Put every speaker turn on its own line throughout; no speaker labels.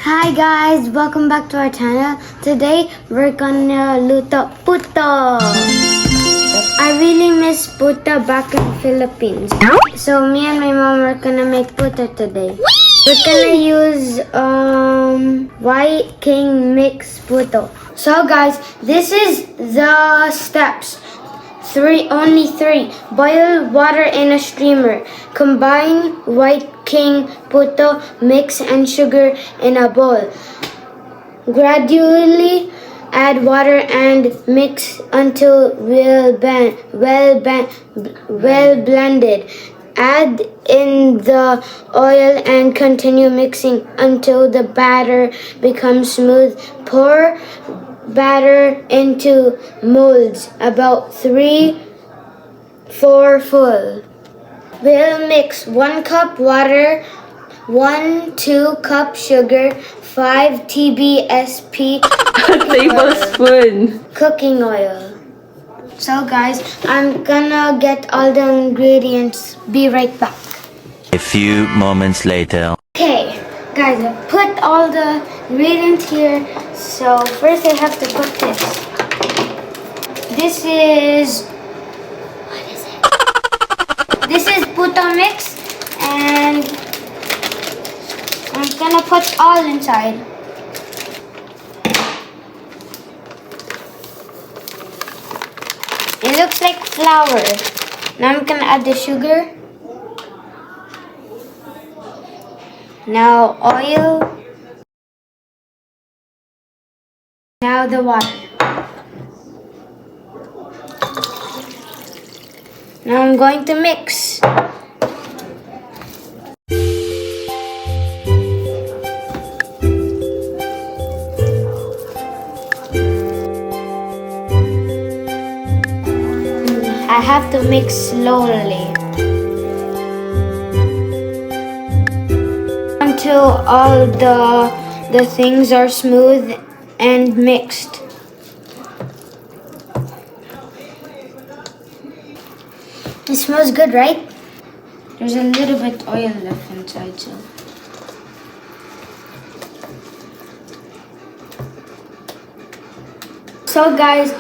Hi guys, welcome back to our channel. Today we're gonna luto puto. I really miss puto back in Philippines. So me and my mom are gonna make puto today. We're gonna use White King mix puto. So guys, this is the steps. Only three. Boil water in a steamer. Combine White King Puto mix and sugar in a bowl. Gradually add water and mix until well blended. Add in the oil and continue mixing until the batter becomes smooth. Pour batter into molds about 3-4 full. We'll mix 1 cup water, 2 cup sugar, 5 TBSP
tablespoon
cooking oil. So guys, I'm gonna get all the ingredients. Be right back.
A few moments later.
Okay, guys, I put all the ingredients here. So first I have to put this. This is puto mix, and I'm gonna put all inside. It looks like flour. Now I'm gonna add the sugar. Now oil. Now the water. Now I'm going to mix. I have to mix slowly until all the things are smooth and mixed. It smells good, right? There's a little bit oil left inside, so. So guys,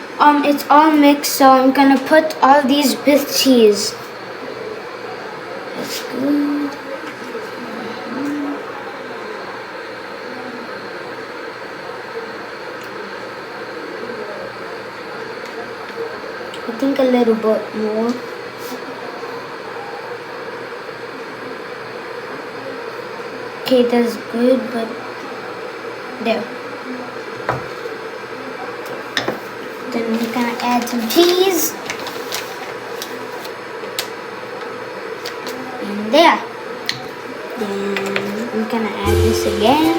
it's all mixed, so I'm gonna put all these with cheese. That's good. I think a little bit more. Okay, that's good, but there. Then we're gonna add some cheese. And there. Then I'm gonna add this again.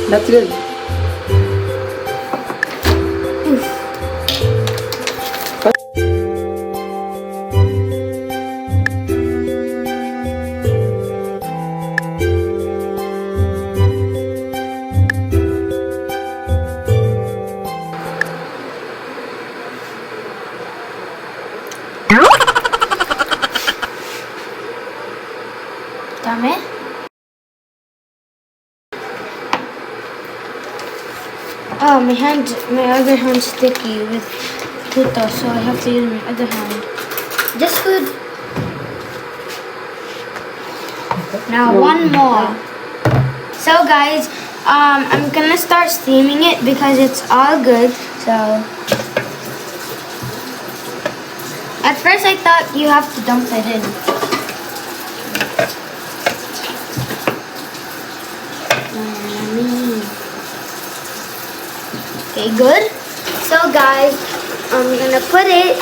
That's good.
Dami? Oh, my other hand's sticky with puto, so I have to use my other hand. Just good. Now one more. So guys, I'm gonna start steaming it because it's all good. So at first I thought you have to dump it in. Okay, good. So guys, I'm gonna put it.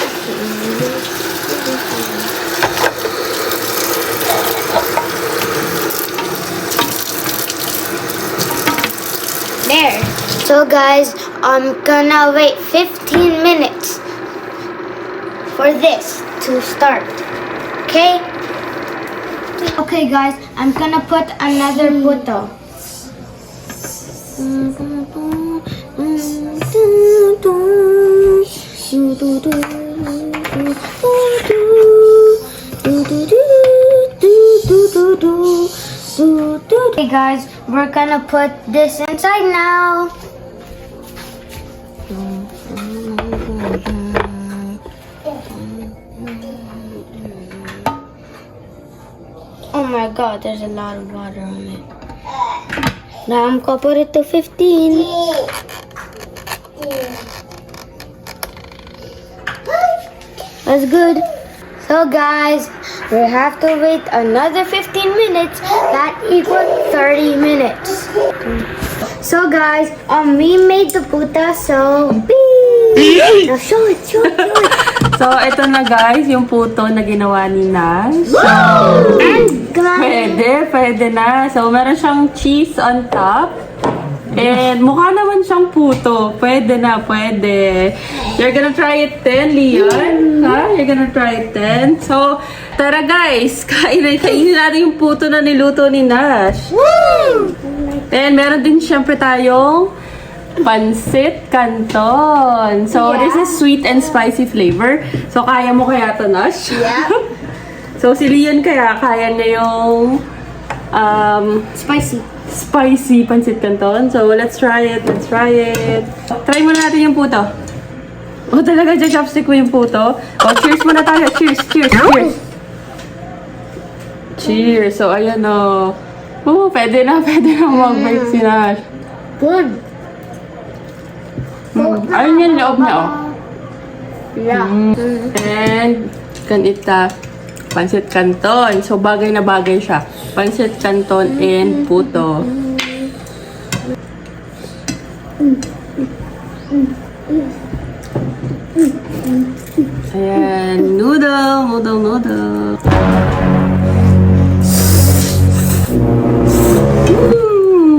There. So guys, I'm gonna wait 15 minutes for this to start. Okay? Okay guys, I'm gonna put another puto. I'm gonna Hey guys, we're gonna put this inside now. Oh my god, there's a lot of water on it. Now I'm gonna put it to 15. That's good. So guys, we have to wait another 15 minutes. That equals 30 minutes. So guys, we made the puta, so now show it.
So, ito na guys, yung puto na ginawa ni Nash. So,
And guys,
pwede na. So, meron siyang cheese on top. And mukha naman siyang puto. Pwede na, pwede. You're gonna try it 10, Leon? Ha? You're gonna try it 10? So, tara guys, kainin natin yung puto na niluto ni Nash. And meron din syempre tayong Pansit Canton. So,
Yeah.
this is sweet and spicy flavor. So, kaya mo kaya ito, Nash?
Yeah.
So, si Leon kaya niya yung spicy Pansit Canton. So, let's try it. Try muna natin yung puto. Oh, talaga dyan chopstick mo yung puto? Oh, cheers muna tayo. Cheers. Cheers. So, ayan o. Oh, pwede na mag-bake si Nash.
Good.
Ayun yung loob niya, oh.
Yeah.
And, ganita, Pansit Canton. So, bagay na bagay siya. Pansit Canton and puto. Ayan, noodle.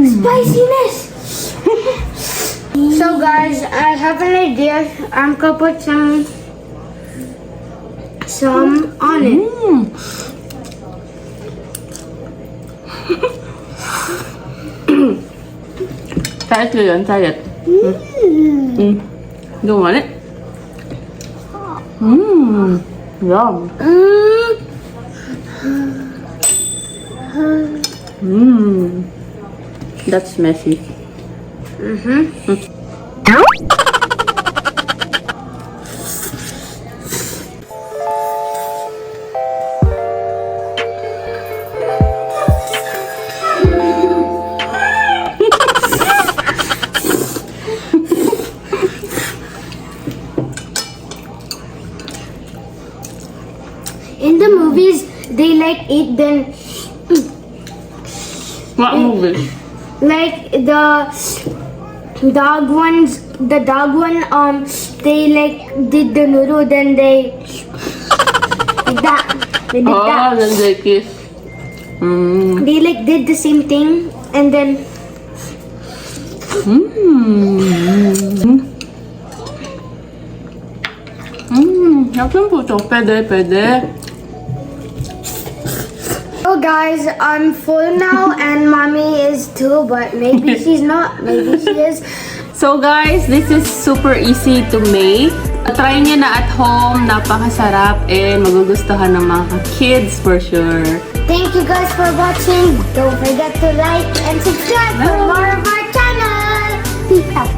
Spiciness. So guys, I have an idea. I'm gonna put some on it.
Try it, Leon. Try it. You want it? Yum. That's messy.
In the movies, they like eat then
What movie?
like the dog one they like did the noodle, then they did that. They did
Oh,
that.
then they kiss.
They like did the same thing and then
Yakın puto. Pwede.
so guys, I'm full now and mommy is too, but maybe she's not, maybe she is.
So guys, this is super easy to make. Try nyo na at home. Napakasarap and magugustuhan ng mga kids for sure.
Thank you guys for watching. Don't forget to like and subscribe for more of our channel. Peace out.